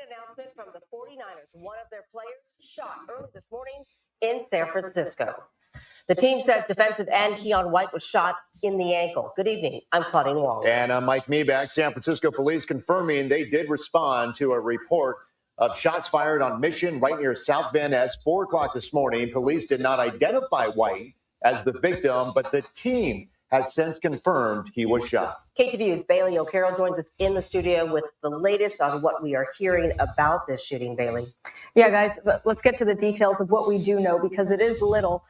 announcement from the 49ers. One of their players shot early this morning in San Francisco. The team says defensive end Keion White was shot in the ankle. Good evening. I'm Claudine Wong. And I'm Mike Meeback. San Francisco police confirming they did respond to a report of shots fired on Mission right near South Van Ness, 4 o'clock this morning. Police did not identify White as the victim, but the team has since confirmed he was shot. KTVU's Bailey O'Carroll joins us in the studio with the latest on what we are hearing about this shooting, Bailey. Yeah, guys, but let's get to the details of what we do know because it is little.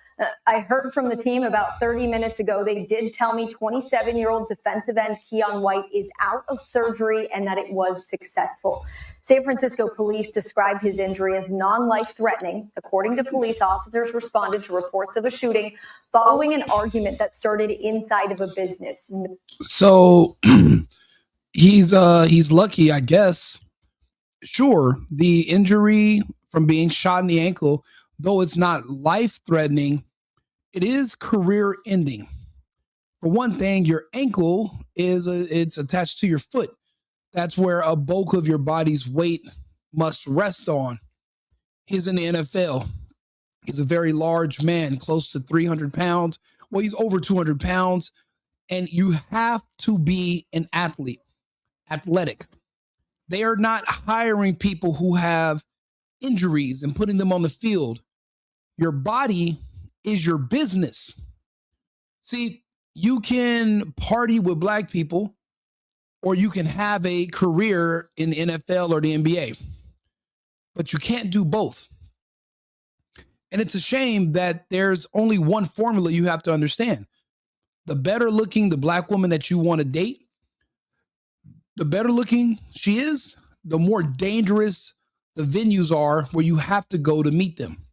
I heard from the team about 30 minutes ago. They did tell me 27-year-old defensive end Keion White is out of surgery and that it was successful. San Francisco police described his injury as non-life threatening. According to police, officers responded to reports of a shooting following an argument that started inside of a business. So he's lucky, I guess. Sure, the injury from being shot in the ankle, though it's not life-threatening, it is career-ending. For one thing, your ankle it's attached to your foot. That's where a bulk of your body's weight must rest on. He's in the NFL. He's a very large man, close to 300 pounds. Well, he's over 200 pounds. And you have to be an athlete, athletic. They are not hiring people who have injuries and putting them on the field. Your body is your business. See, you can party with black people or you can have a career in the NFL or the NBA, but you can't do both. And it's a shame that there's only one formula you have to understand. The better looking the black woman that you want to date, the better looking she is, the more dangerous the venues are where you have to go to meet them.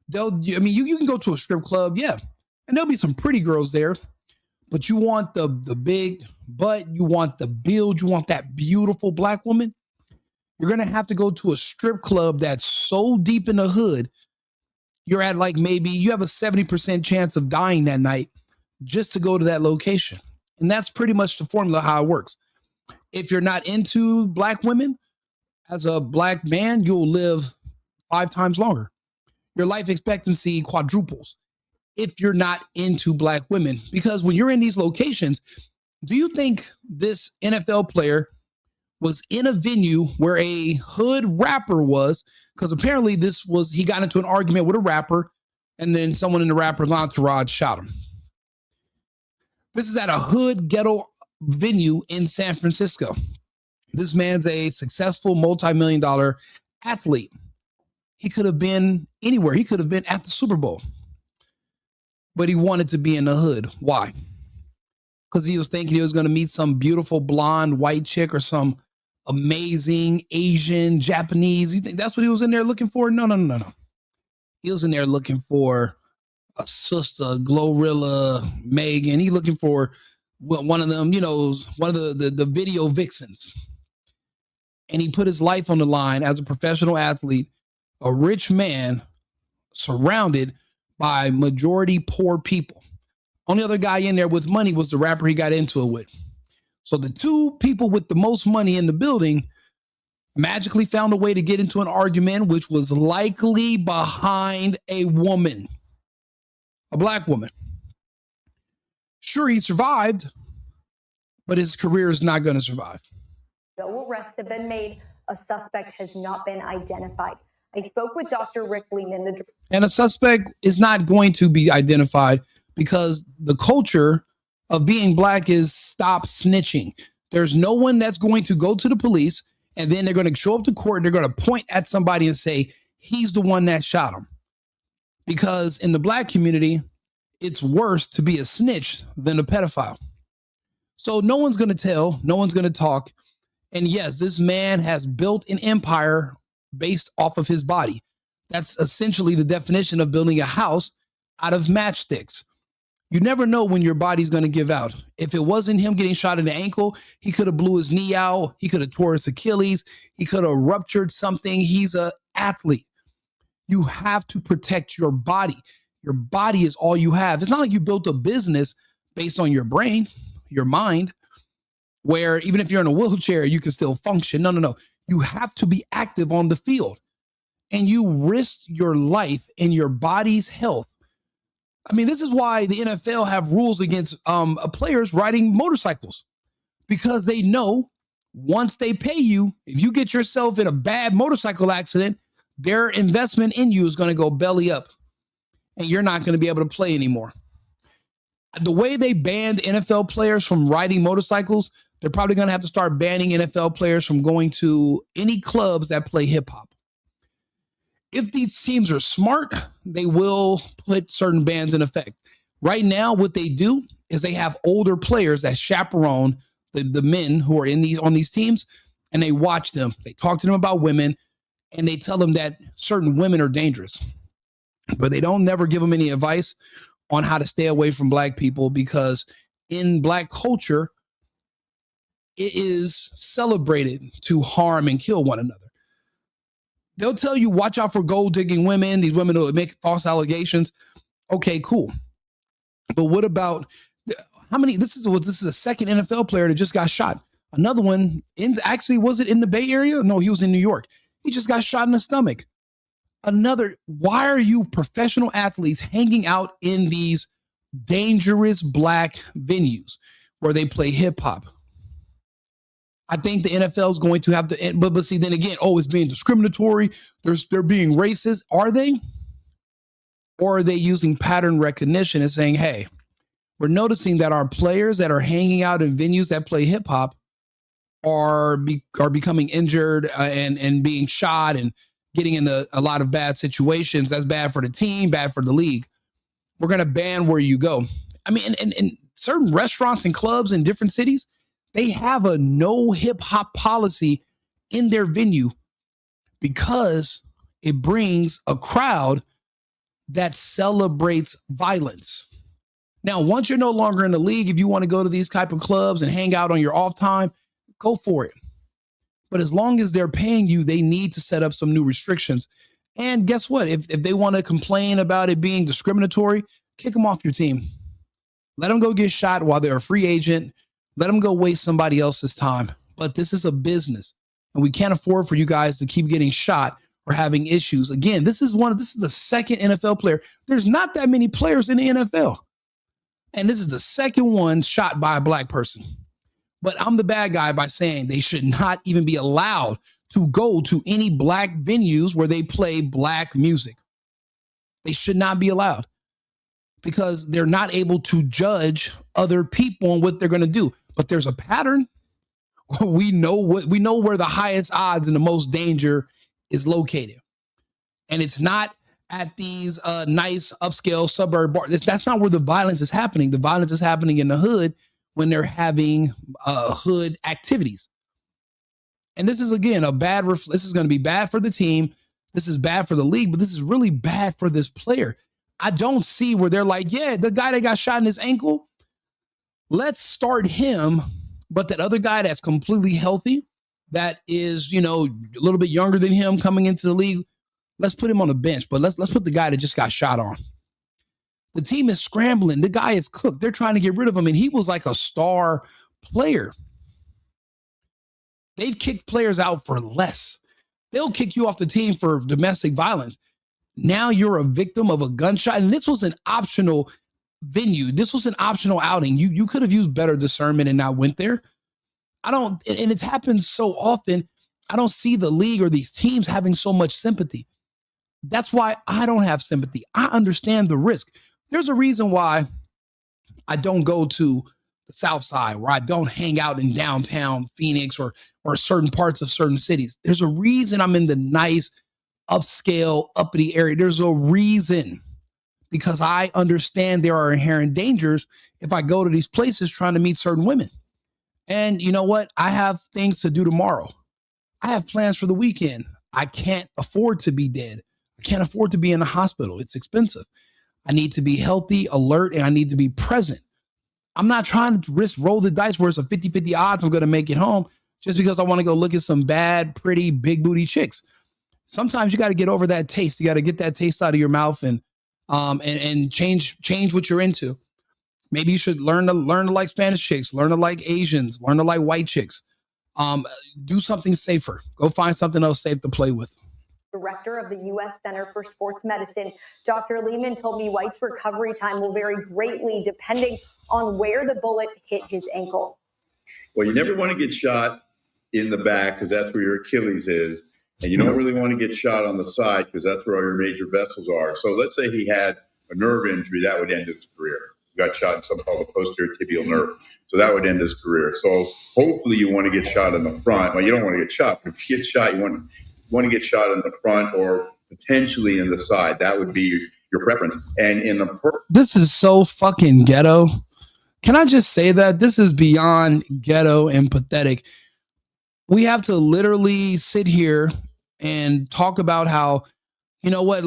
You can go to a strip club, yeah, and there'll be some pretty girls there, but you want the big butt, you want the build, you want that beautiful black woman. You're going to have to go to a strip club that's so deep in the hood, you're at like maybe you have a 70% chance of dying that night just to go to that location. And that's pretty much the formula how it works. If you're not into black women, as a black man, you'll live 5 times longer. Your life expectancy quadruples if you're not into black women. Because when you're in these locations, do you think this NFL player was in a venue where a hood rapper was? Because apparently he got into an argument with a rapper and then someone in the rapper's entourage shot him. This is at a hood ghetto venue in San Francisco. This man's a successful multi-million-dollar athlete. He could have been anywhere. He could have been at the Super Bowl. But he wanted to be in the hood. Why? Because he was thinking he was going to meet some beautiful blonde white chick or some amazing Asian, Japanese. You think that's what he was in there looking for? No. He was in there looking for a sister, Glorilla, Megan. He looking for one of them, one of the video vixens. And he put his life on the line as a professional athlete, a rich man surrounded by majority poor people. Only other guy in there with money was the rapper he got into it with. So the 2 people with the most money in the building magically found a way to get into an argument, which was likely behind a woman, a black woman. Sure, he survived, but his career is not going to survive. No arrests have been made. A suspect has not been identified. I spoke with Dr. Rick Lehman. And a suspect is not going to be identified because the culture of being black is stop snitching. There's no one that's going to go to the police and then they're going to show up to court and they're going to point at somebody and say, he's the one that shot him. Because in the black community, it's worse to be a snitch than a pedophile. So no one's going to tell, no one's going to talk. And yes, this man has built an empire based off of his body. That's essentially the definition of building a house out of matchsticks. You never know when your body's going to give out. If it wasn't him getting shot in the ankle, he could have blew his knee out. He could have tore his Achilles. He could have ruptured something. He's an athlete. You have to protect your body. Your body is all you have. It's not like you built a business based on your brain, your mind, where even if you're in a wheelchair, you can still function. No. You have to be active on the field, and you risk your life and your body's health. I mean, this is why the NFL have rules against players riding motorcycles, because they know once they pay you, if you get yourself in a bad motorcycle accident, their investment in you is going to go belly up, and you're not going to be able to play anymore. The way they banned NFL players from riding motorcycles, they're probably going to have to start banning NFL players from going to any clubs that play hip hop. If these teams are smart, they will put certain bans in effect. Right now, what they do is they have older players that chaperone the men who are on these teams, and they watch them. They talk to them about women, and they tell them that certain women are dangerous. But they don't never give them any advice on how to stay away from black people, because in black culture, it is celebrated to harm and kill one another. They'll tell you, watch out for gold digging women. These women will make false allegations. Okay, cool. But what about how many? This is a second NFL player that just got shot. Another one was it in the Bay Area? No, he was in New York. He just got shot in the stomach. Why are you professional athletes hanging out in these dangerous black venues where they play hip hop? I think the NFL is going to have to, but see, then again, it's being discriminatory. They're being racist. Are they? Or are they using pattern recognition and saying, hey, we're noticing that our players that are hanging out in venues that play hip hop are becoming injured and being shot and getting into a lot of bad situations. That's bad for the team, bad for the league. We're going to ban where you go. I mean, in certain restaurants and clubs in different cities, they have a no hip hop policy in their venue because it brings a crowd that celebrates violence. Now, once you're no longer in the league, if you want to go to these type of clubs and hang out on your off time, go for it. But as long as they're paying you, they need to set up some new restrictions. And guess what? If they want to complain about it being discriminatory, kick them off your team. Let them go get shot while they're a free agent. Let them go waste somebody else's time. But this is a business, and we can't afford for you guys to keep getting shot or having issues. Again, this is the second NFL player. There's not that many players in the NFL. And this is the second one shot by a black person. But I'm the bad guy by saying they should not even be allowed to go to any black venues where they play black music. They should not be allowed because they're not able to judge other people and what they're going to do. But there's a pattern. We know where the highest odds and the most danger is located. And it's not at these nice upscale suburb bars. That's not where the violence is happening. The violence is happening in the hood when they're having hood activities. And this is, again, this is going to be bad for the team. This is bad for the league, but this is really bad for this player. I don't see where they're like, yeah, the guy that got shot in his ankle, let's start him. But that other guy that's completely healthy, that is, a little bit younger than him coming into the league, let's put him on the bench. But let's put the guy that just got shot on. The team is scrambling. The guy is cooked. They're trying to get rid of him. And he was like a star player. They've kicked players out for less. They'll kick you off the team for domestic violence. Now you're a victim of a gunshot. And this was an optional venue. This was an optional outing. You could have used better discernment and not went there. And it's happened so often. I don't see the league or these teams having so much sympathy. That's why I don't have sympathy. I understand the risk. There's a reason why I don't go to the South Side, where I don't hang out in downtown Phoenix or certain parts of certain cities. There's a reason I'm in the nice, upscale, uppity area. There's a reason, because I understand there are inherent dangers if I go to these places trying to meet certain women. And you know what? I have things to do tomorrow. I have plans for the weekend. I can't afford to be dead. I can't afford to be in the hospital. It's expensive. I need to be healthy, alert, and I need to be present. I'm not trying to roll the dice where it's a 50-50 odds I'm going to make it home just because I want to go look at some bad, pretty, big booty chicks. Sometimes you got to get over that taste. You got to get that taste out of your mouth and change what you're into. Maybe you should learn to like Spanish chicks, learn to like Asians, learn to like white chicks. Do something safer. Go find something else safe to play with. Director of the U.S. Center for Sports Medicine, Dr. Lehman, told me White's recovery time will vary greatly depending on where the bullet hit his ankle. Well, you never want to get shot in the back because that's where your Achilles is. And you don't really want to get shot on the side because that's where all your major vessels are. So let's say he had a nerve injury, that would end his career. He got shot in something called the posterior tibial nerve. So that would end his career. So hopefully you want to get shot in the front. Well, you don't want to get shot, but if you get shot, you want to get shot in the front or potentially in the side. That would be your preference. And in the this is so fucking ghetto. Can I just say that this is beyond ghetto and pathetic? We have to literally sit here and talk about how, you know what,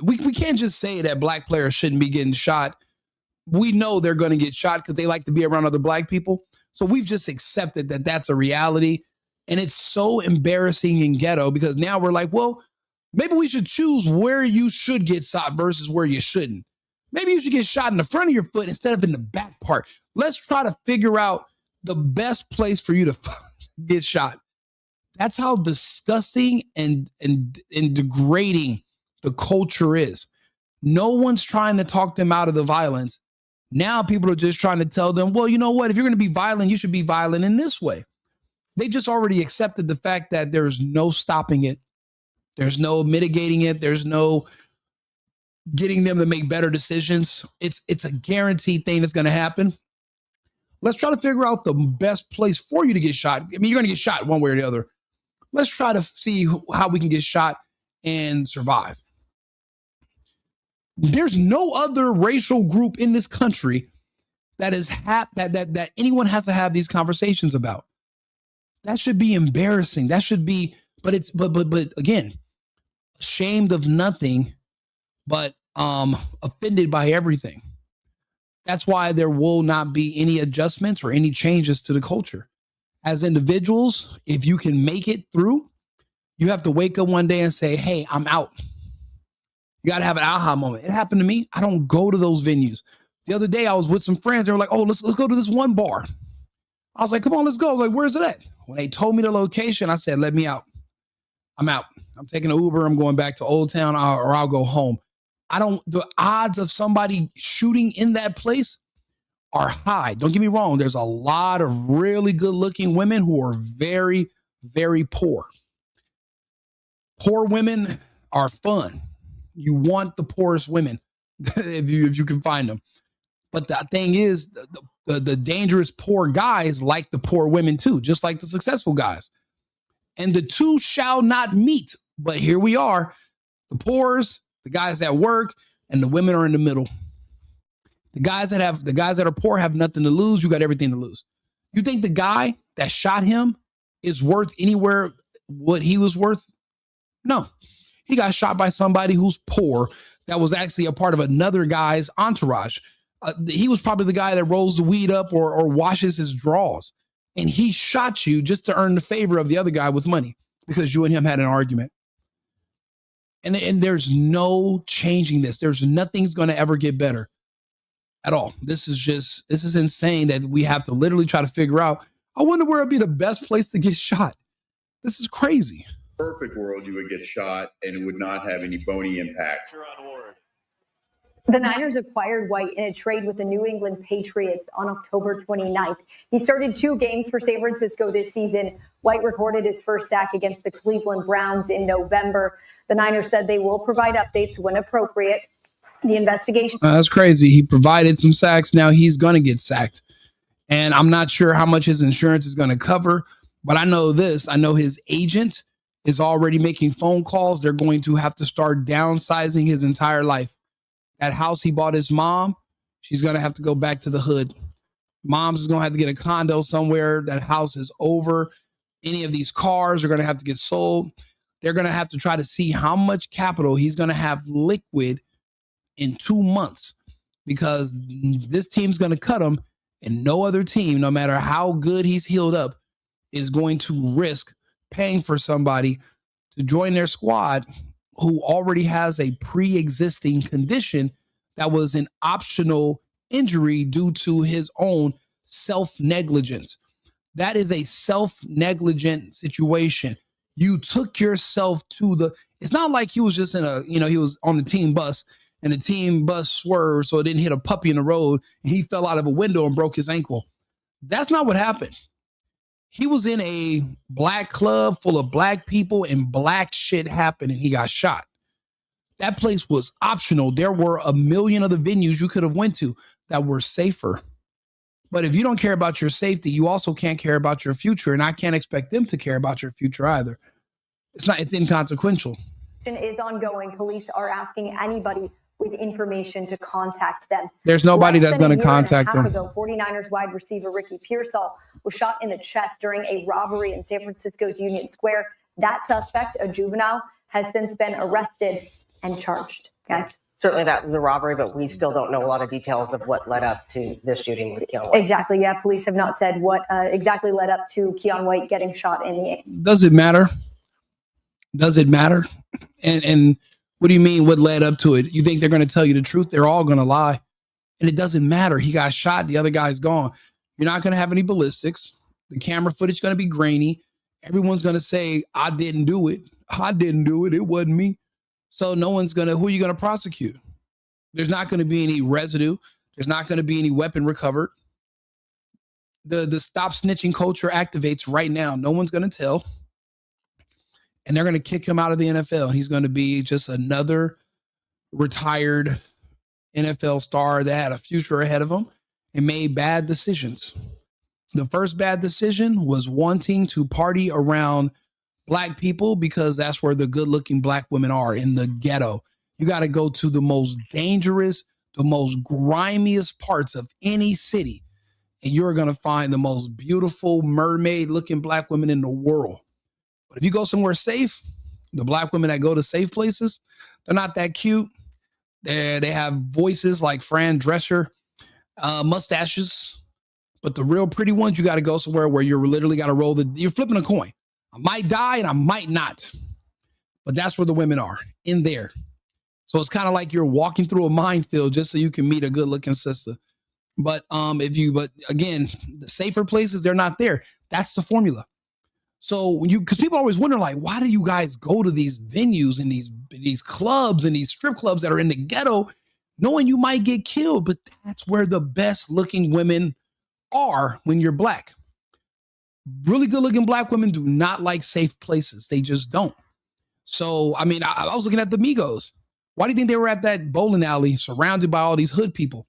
we can't just say that black players shouldn't be getting shot. We know they're going to get shot because they like to be around other black people. So we've just accepted that that's a reality. And it's so embarrassing and ghetto because now we're like, well, maybe we should choose where you should get shot versus where you shouldn't. Maybe you should get shot in the front of your foot instead of in the back part. Let's try to figure out the best place for you to get shot. That's how disgusting and degrading the culture is. No one's trying to talk them out of the violence. Now people are just trying to tell them, well, you know what? If you're going to be violent, you should be violent in this way. They just already accepted the fact that there's no stopping it. There's no mitigating it. There's no getting them to make better decisions. It's a guaranteed thing that's going to happen. Let's try to figure out the best place for you to get shot. I mean, you're going to get shot one way or the other. Let's try to see how we can get shot and survive. There's no other racial group in this country that is that anyone has to have these conversations about. That should be embarrassing. That should be, but again, ashamed of nothing, but offended by everything. That's why there will not be any adjustments or any changes to the culture. As individuals, if you can make it through, you have to wake up one day and say, hey, I'm out. You got to have an aha moment. It happened to me. I don't go to those venues. The other day I was with some friends. They were like, oh, let's go to this one bar. I was like, come on, let's go. I was like, where's it at? When they told me the location, I said, let me out. I'm out. I'm taking an Uber. I'm going back to Old Town or I'll go home. The odds of somebody shooting in that place are high. Don't get me wrong. There's a lot of really good looking women who are very, very poor. Poor women are fun. You want the poorest women if you can find them. But the thing is, the dangerous poor guys like the poor women too, just like the successful guys. And the two shall not meet. But here we are, the poors, the guys that work, and the women are in the middle. The guys that are poor have nothing to lose. You got everything to lose. You think the guy that shot him is worth anywhere what he was worth? No. He got shot by somebody who's poor that was actually a part of another guy's entourage. He was probably the guy that rolls the weed up or washes his drawers. And he shot you just to earn the favor of the other guy with money because you and him had an argument. And there's no changing this. There's nothing's going to ever get better at all. This is insane that we have to literally try to figure out, I wonder where would be the best place to get shot. This is crazy. Perfect world, you would get shot and it would not have any bony impact. The Niners acquired White in a trade with the New England Patriots on October 29th. He started 2 games for San Francisco this season. White recorded his first sack against the Cleveland Browns in November. The Niners said they will provide updates when appropriate. The investigation. That's crazy. He provided some sacks. Now he's going to get sacked. And I'm not sure how much his insurance is going to cover, but I know this. I know his agent is already making phone calls. They're going to have to start downsizing his entire life. That house he bought his mom, she's going to have to go back to the hood. Mom's is going to have to get a condo somewhere. That house is over. Any of these cars are going to have to get sold. They're going to have to try to see how much capital he's going to have liquid in 2 months because this team's going to cut him and no other team, no matter how good he's healed up, is going to risk paying for somebody to join their squad who already has a pre-existing condition that was an optional injury due to his own self-negligence. That is a self-negligent situation. You took yourself to it's not like he was just he was on the team bus and the team bus swerved so it didn't hit a puppy in the road and he fell out of a window and broke his ankle. That's not what happened. He was in a black club full of black people and black shit happened and he got shot. That place was optional. There were a million other venues you could have went to that were safer. But if you don't care about your safety, you also can't care about your future. And I can't expect them to care about your future either. It's inconsequential. Is ongoing. Police are asking anybody with information to contact them. There's nobody that's going to contact them. 49ers wide receiver Ricky Pearsall was shot in the chest during a robbery in San Francisco's Union Square. That suspect, a juvenile, has since been arrested and charged. Guys. Certainly that was a robbery, but we still don't know a lot of details of what led up to this shooting with Keion White. Exactly, yeah. Police have not said what exactly led up to Keion White getting shot in the ankle. Does it matter? Does it matter? And what do you mean what led up to it? You think they're going to tell you the truth? They're all going to lie. And it doesn't matter. He got shot. The other guy's gone. You're not going to have any ballistics. The camera footage is going to be grainy. Everyone's going to say, I didn't do it. I didn't do it. It wasn't me. So no one's going to, who are you going to prosecute? There's not going to be any residue. There's not going to be any weapon recovered. The stop snitching culture activates right now. No one's going to tell. And they're going to kick him out of the NFL. He's going to be just another retired NFL star that had a future ahead of him and made bad decisions. The first bad decision was wanting to party around black people because that's where the good-looking black women are, in the ghetto. You got to go to the most dangerous, the most grimiest parts of any city, and you're going to find the most beautiful mermaid-looking black women in the world. But if you go somewhere safe, the black women that go to safe places, they're not that cute. They have voices like Fran Drescher, mustaches. But the real pretty ones, you got to go somewhere where you're literally got to roll you're flipping a coin. I might die and I might not. But that's where the women are, in there. So it's kind of like you're walking through a minefield just so you can meet a good looking sister. But again, the safer places, they're not there. That's the formula. So because people always wonder, like, why do you guys go to these venues and these clubs and these strip clubs that are in the ghetto, knowing you might get killed? But that's where the best looking women are when you're black. Really good looking black women do not like safe places. They just don't. So, I mean, I was looking at the Migos. Why do you think they were at that bowling alley surrounded by all these hood people?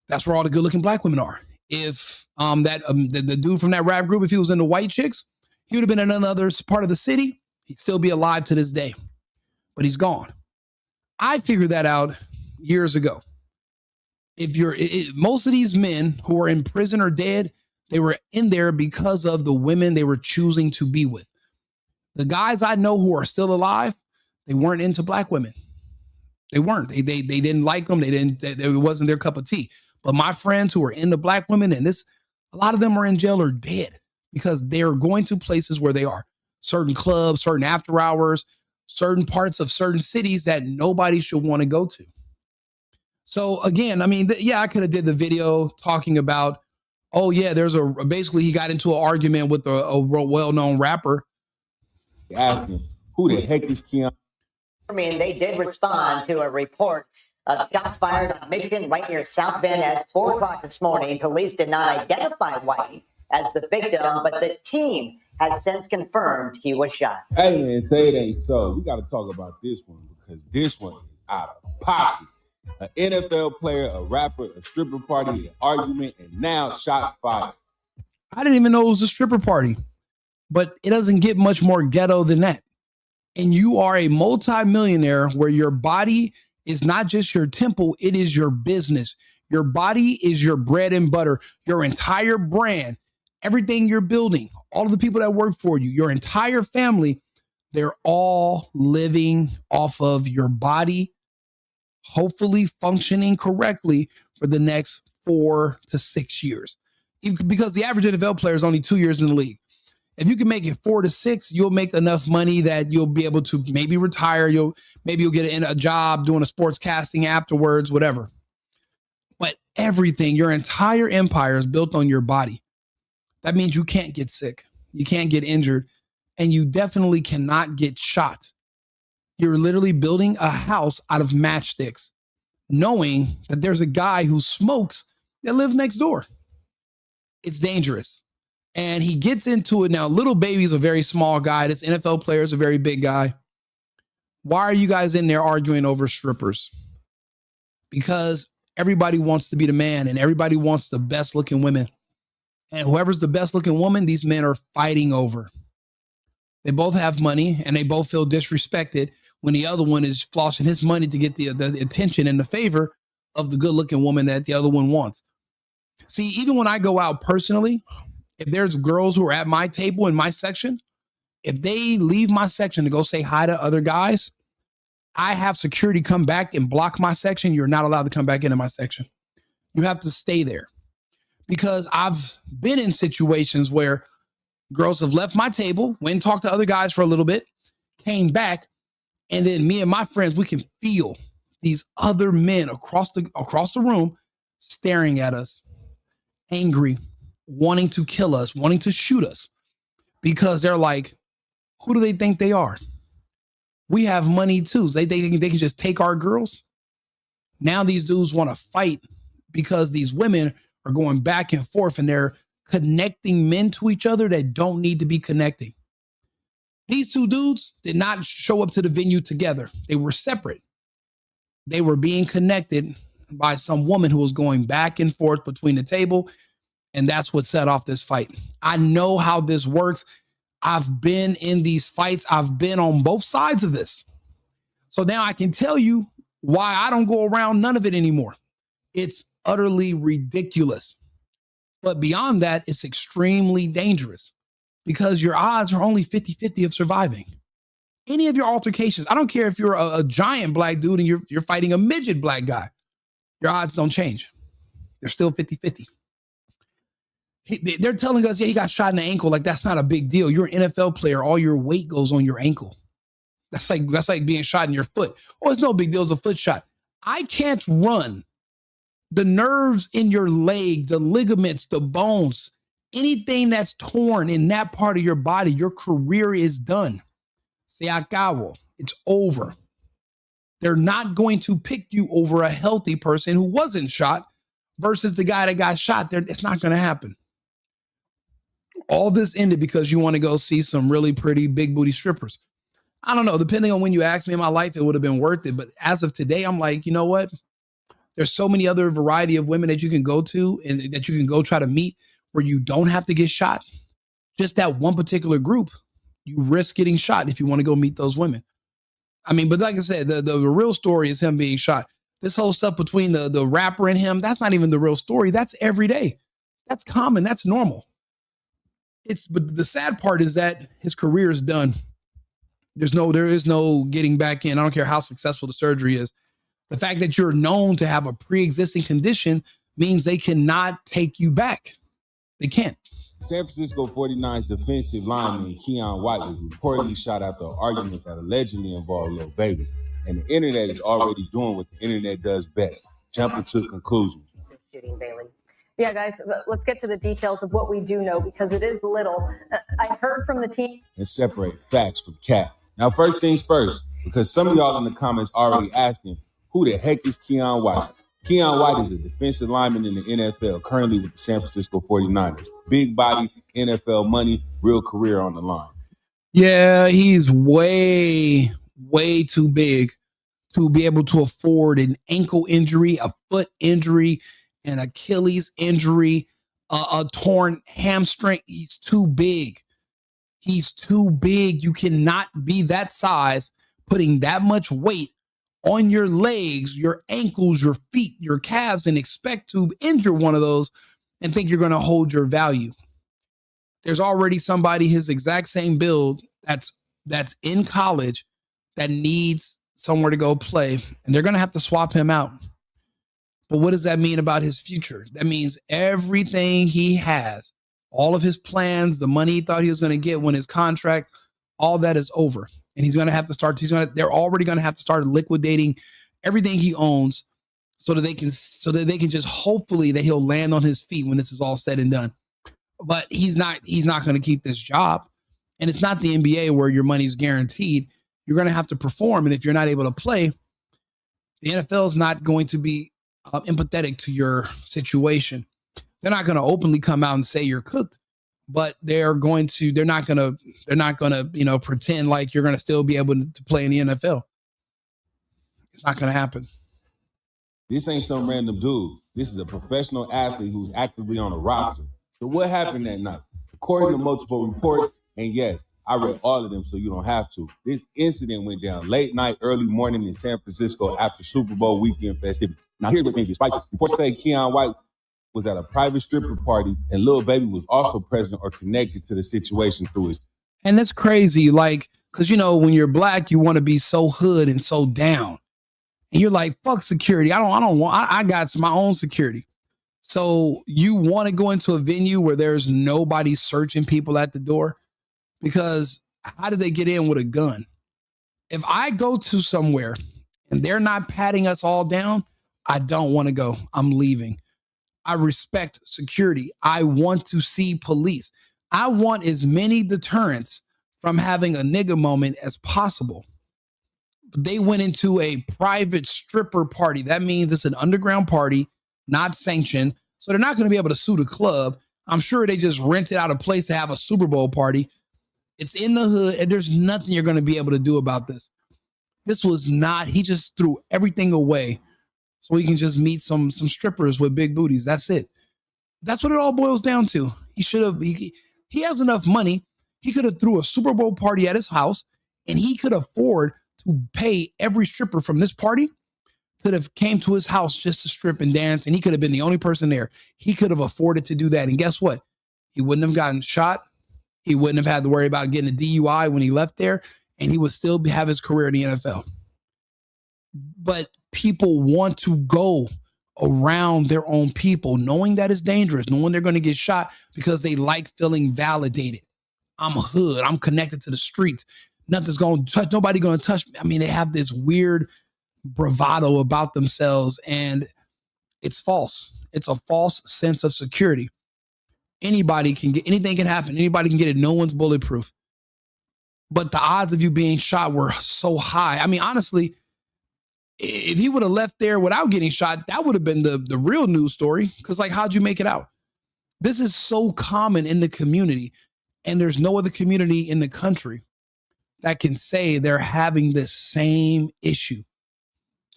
That's where all the good looking black women are. If the dude from that rap group, if he was into white chicks, he would have been in another part of the city. He'd still be alive to this day, but he's gone. I figured that out years ago. Most of these men who are in prison or dead, they were in there because of the women they were choosing to be with. The guys I know who are still alive, they weren't into black women. They weren't. They didn't like them. It wasn't their cup of tea. But my friends who are into black women, and a lot of them are in jail or dead because they're going to places where they are. Certain clubs, certain after hours, certain parts of certain cities that nobody should want to go to. So again, I mean, I could have did the video talking about, oh yeah, basically he got into an argument with a well-known rapper. Asked him, who the heck is Keion? I mean, they did respond to a report of shots fired on Michigan right near South Bend at 4 o'clock this morning. Police did not identify White as the victim, but the team has since confirmed he was shot. Hey man, say it ain't so. We got to talk about this one because this one is out of pocket. An NFL player, a rapper, a stripper party, an argument, and now shot fired. I didn't even know it was a stripper party, but it doesn't get much more ghetto than that. And you are a multimillionaire where your body is not just your temple, it is your business. Your body is your bread and butter, your entire brand, everything you're building, all of the people that work for you, your entire family, they're all living off of your body, hopefully functioning correctly for the next 4 to 6 years. Because the average NFL player is only 2 years in the league. If you can make it 4 to 6, you'll make enough money that you'll be able to maybe retire. Maybe you'll get a job doing a sports casting afterwards, whatever. But everything, your entire empire is built on your body. That means you can't get sick. You can't get injured. And you definitely cannot get shot. You're literally building a house out of matchsticks, knowing that there's a guy who smokes that lives next door. It's dangerous. And he gets into it. Now, Lil Baby's a very small guy. This NFL player is a very big guy. Why are you guys in there arguing over strippers? Because everybody wants to be the man and everybody wants the best looking women. And whoever's the best looking woman, these men are fighting over. They both have money and they both feel disrespected when the other one is flossing his money to get the attention and the favor of the good looking woman that the other one wants. See, even when I go out personally, if there's girls who are at my table in my section, if they leave my section to go say hi to other guys, I have security come back and block my section. You're not allowed to come back into my section. You have to stay there. Because I've been in situations where girls have left my table, went and talked to other guys for a little bit, came back, and then me and my friends, we can feel these other men across the room staring at us, angry, wanting to kill us, wanting to shoot us, because they're like, who do they think they are? We have money too. They can just take our girls. Now these dudes want to fight because these women are going back and forth and they're connecting men to each other that don't need to be connecting. These two dudes did not show up to the venue together. They were separate. They were being connected by some woman who was going back and forth between the table. And that's what set off this fight. I know how this works. I've been in these fights. I've been on both sides of this. So now I can tell you why I don't go around none of it anymore. It's utterly ridiculous. But beyond that, it's extremely dangerous because your odds are only 50-50 of surviving. Any of your altercations, I don't care if you're a giant black dude and you're fighting a midget black guy, your odds don't change. They're still 50-50. They're telling us, yeah, he got shot in the ankle. Like, that's not a big deal. You're an NFL player. All your weight goes on your ankle. That's like being shot in your foot. Oh, it's no big deal. It's a foot shot. I can't run. The nerves in your leg, the ligaments, the bones, anything that's torn in that part of your body, your career is done. Se acabó. It's over. They're not going to pick you over a healthy person who wasn't shot versus the guy that got shot. It's not going to happen. All this ended because you want to go see some really pretty big booty strippers. I don't know. Depending on when you asked me in my life, it would have been worth it. But as of today, I'm like, you know what? There's so many other variety of women that you can go to and that you can go try to meet where you don't have to get shot. Just that one particular group, you risk getting shot if you want to go meet those women. I mean, but like I said, the real story is him being shot. This whole stuff between the rapper and him, that's not even the real story. That's every day. That's common. That's normal. But the sad part is that his career is done. There is no getting back in. I don't care how successful the surgery is. The fact that you're known to have a pre-existing condition means they cannot take you back. They can't. San Francisco 49ers defensive lineman Keion White was reportedly shot after an argument that allegedly involved Lil Baby. And the internet is already doing what the internet does best, jumping to conclusions. Yeah, guys, let's get to the details of what we do know because it is little. I heard from the team. And separate facts from cap. Now, first things first, because some of y'all in the comments already asking, who the heck is Keion White? Keion White is a defensive lineman in the NFL, currently with the San Francisco 49ers. Big body, NFL money, real career on the line. Yeah, he's way, way too big to be able to afford an ankle injury, a foot injury, an Achilles injury, a torn hamstring. He's too big. He's too big. You cannot be that size, putting that much weight on your legs, your ankles, your feet, your calves, and expect to injure one of those and think you're going to hold your value. There's already somebody his exact same build that's in college that needs somewhere to go play, and they're going to have to swap him out. But what does that mean about his future? That means everything he has, all of his plans, the money he thought he was going to get when his contract, all that is over. And he's going to have to start, they're already going to have to start liquidating everything he owns so that they can just hopefully that he'll land on his feet when this is all said and done. but he's not going to keep this job. And it's not the NBA where your money's guaranteed. You're going to have to perform. And if you're not able to play, the NFL is not going to be empathetic to your situation. They're not going to openly come out and say you're cooked, but they're not going to, pretend like you're going to still be able to play in the NFL. It's not going to happen. This ain't some random dude. This is a professional athlete who's actively on a roster. So what happened that night? According to multiple reports, and yes, I read all of them so you don't have to, this incident went down late night, early morning in San Francisco after Super Bowl weekend festivity. Now here's what made me spicy. Reports say Keion White was at a private stripper party and Lil Baby was also present or connected to the situation through his. And that's crazy, like, because, when you're black, you want to be so hood and so down. And you're like, fuck security. I got my own security. So you want to go into a venue where there's nobody searching people at the door? Because how did they get in with a gun? If I go to somewhere and they're not patting us all down, I don't want to go. I'm leaving. I respect security. I want to see police. I want as many deterrents from having a nigga moment as possible. They went into a private stripper party. That means it's an underground party, not sanctioned. So they're not going to be able to sue the club. I'm sure they just rented out a place to have a Super Bowl party. It's in the hood, and there's nothing you're going to be able to do about this. This was not, he just threw everything away so he can just meet some strippers with big booties. That's it. That's what it all boils down to. He has enough money. He could have threw a Super Bowl party at his house, and he could afford to pay every stripper from this party could have came to his house just to strip and dance, and he could have been the only person there. He could have afforded to do that. And guess what? He wouldn't have gotten shot. He wouldn't have had to worry about getting a DUI when he left there, and he would still have his career in the NFL. But people want to go around their own people, knowing that it's dangerous, knowing they're going to get shot because they like feeling validated. I'm hood. I'm connected to the streets. Nothing's going to touch. Nobody going to touch me. I mean, they have this weird bravado about themselves, and it's false. It's a false sense of security. Anybody can get, anything can happen. Anybody can get it. No one's bulletproof. But the odds of you being shot were so high. I mean, honestly, if he would have left there without getting shot, that would have been the real news story. Because, like, how'd you make it out? This is so common in the community, and there's no other community in the country that can say they're having this same issue.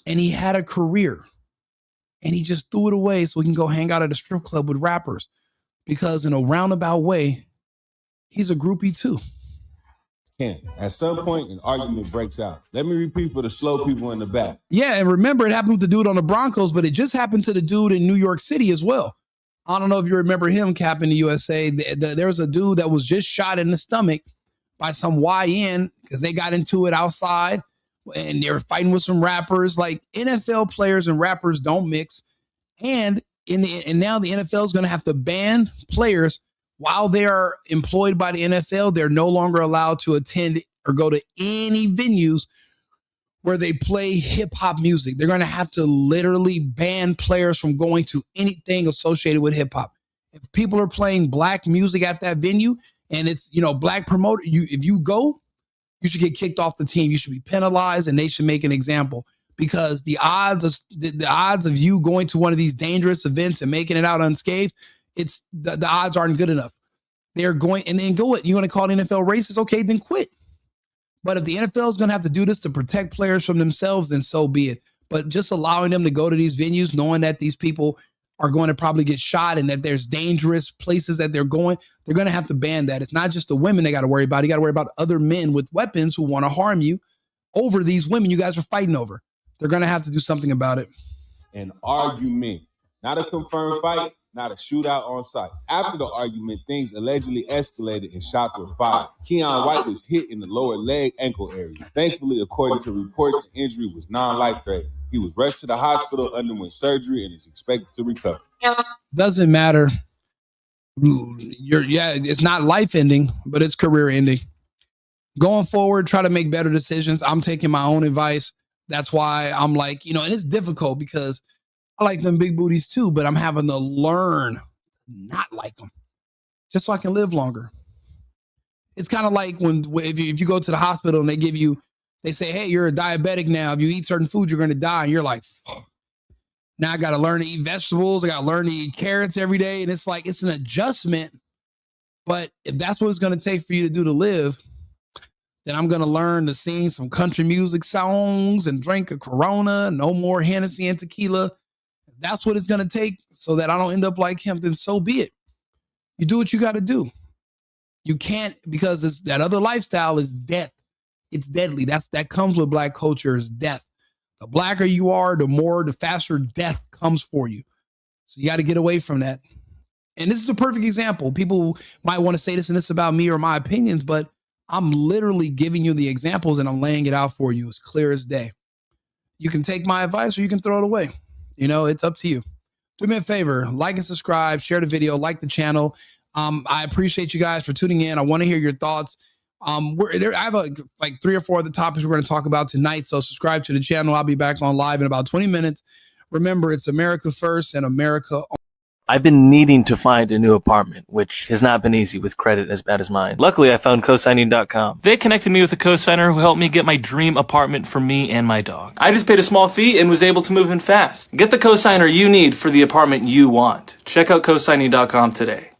And he had a career, and he just threw it away so he can go hang out at a strip club with rappers, because in a roundabout way, he's a groupie too. At some point, an argument breaks out. Let me repeat for the slow people in the back. Yeah, and remember, it happened with the dude on the Broncos, but it just happened to the dude in New York City as well. I don't know if you remember him, Cap, in the USA. There was a dude that was just shot in the stomach by some YN because they got into it outside, and they were fighting with some rappers. Like, NFL players and rappers don't mix. And now the NFL is going to have to ban players while they are employed by the NFL. They're no longer allowed to attend or go to any venues where they play hip hop music. They're going to have to literally ban players from going to anything associated with hip hop. If people are playing black music at that venue and it's, black promoter, if you go, you should get kicked off the team. You should be penalized, and they should make an example, because the odds of you going to one of these dangerous events and making it out unscathed, it's the odds aren't good enough. They're going, and then go it. You're going to call the NFL racist? Okay, then quit. But if the NFL is going to have to do this to protect players from themselves, then so be it. But just allowing them to go to these venues, knowing that these people are going to probably get shot and that there's dangerous places that they're going to have to ban that. It's not just the women they got to worry about. You got to worry about other men with weapons who want to harm you over these women you guys are fighting over. They're going to have to do something about it. An argument, not a confirmed fight, not a shootout on site. After the argument, things allegedly escalated and shots were fired. Keion White was hit in the lower leg ankle area. Thankfully, according to reports, the injury was non-life-threatening. He was rushed to the hospital, underwent surgery, and is expected to recover. Doesn't matter. It's not life-ending, but it's career-ending. Going forward, try to make better decisions. I'm taking my own advice. That's why I'm like, and it's difficult because I like them big booties too, but I'm having to learn not like them. just so I can live longer. It's kind of like if you go to the hospital and they say, hey, you're a diabetic now. If you eat certain food, you're going to die. And you're like, fuck. Now I got to learn to eat vegetables. I got to learn to eat carrots every day. And it's like, it's an adjustment. But if that's what it's going to take for you to do to live, then I'm going to learn to sing some country music songs and drink a Corona, no more Hennessy and tequila. If that's what it's going to take so that I don't end up like him, then so be it. You do what you got to do. You can't, because that other lifestyle is death. It's deadly. That comes with black culture is death. The blacker you are, the faster death comes for you. So you got to get away from that. And this is a perfect example. People might want to say this and this about me or my opinions, but I'm literally giving you the examples and I'm laying it out for you as clear as day. You can take my advice or you can throw it away. It's up to you. Do me a favor, like and subscribe, share the video, like the channel. I appreciate you guys for tuning in. I want to hear your thoughts. I have like 3 or 4 other topics we're going to talk about tonight. So subscribe to the channel. I'll be back on live in about 20 minutes. Remember, it's America first and America. I've been needing to find a new apartment, which has not been easy with credit as bad as mine. Luckily, I found cosigning.com. They connected me with a cosigner who helped me get my dream apartment for me and my dog. I just paid a small fee and was able to move in fast. Get the cosigner you need for the apartment you want. Check out cosigning.com today.